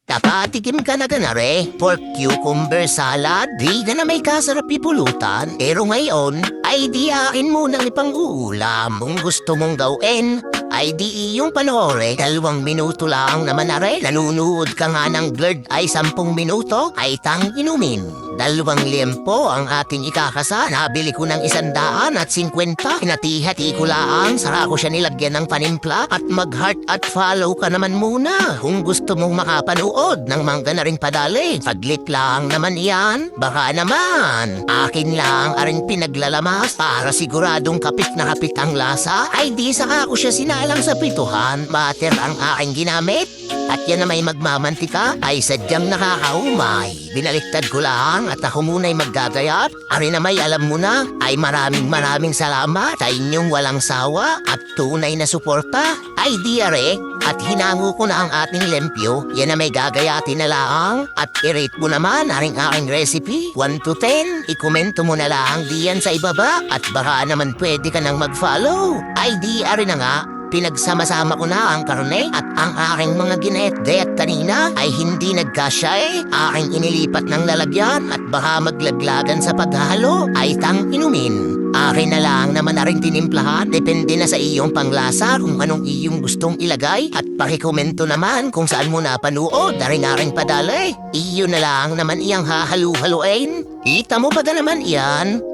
Nakatikim ka na ganare, pork cucumber salad, di ka na may kasarap ipulutan. Pero ngayon, ay di akin munang ipang-uulam. Kung gusto mong gawin, ay di iyong panore. 2 minuto lang naman are, nanunood ka nga ng blurred ay 10 minuto, ay tang inumin. 2 liempo ang ating ikakasa. Nabili ko ng 150. Hinati-hati ko lang. Sara ko siya nilagyan ng panimpla. At mag-heart at follow ka naman muna. Kung gusto mong makapanood ng mangga na rin padali. Saglit lang naman yan. Baka naman. Akin lang aring pinaglalamas para siguradong kapit na kapit ang lasa. Ay di saka ko siya sinalang sa prituhan. Butter ang aking ginamit. At yan na may magmamantika ay sadyang nakakaumay. Binaliktad ko lang at ako muna'y maggagayat. Ari na may alam mo na ay maraming salamat sa inyong walang sawa at tunay na suporta. Ay di are at hinango ko na ang ating lempyo. Yan na may gagayatin na lang at i-rate mo naman aring aking recipe. 1 to 10, ikomento mo na lang diyan sa ibaba at baka naman pwede ka nang mag-follow. Ay di are na nga. Pinagsama-sama ko na ang karne at ang aking mga ginet-det kanina ay hindi nagkasya Aking inilipat ng lalagyan at baka maglaglagan sa paghalo ay tang inumin. Akin na lang naman na rin tinimplahan. Depende na sa iyong panglasa kung anong iyong gustong ilagay. At pakikomento naman kung saan mo napanood na rin aking padalay. Iyo na lang naman iyang hahalu-haluin. Kita mo ba na naman iyan?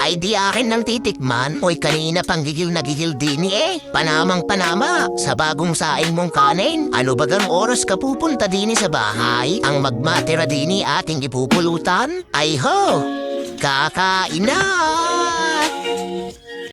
Ay di akin nang titikman. Mo'y kanina pang gigil na gigil din Panamang-panama sa bagong saing mong kanin. Ano bagang oras ka pupunta din sa bahay? Ang magmatira din ating ipupulutan? Ay ho, kakain na!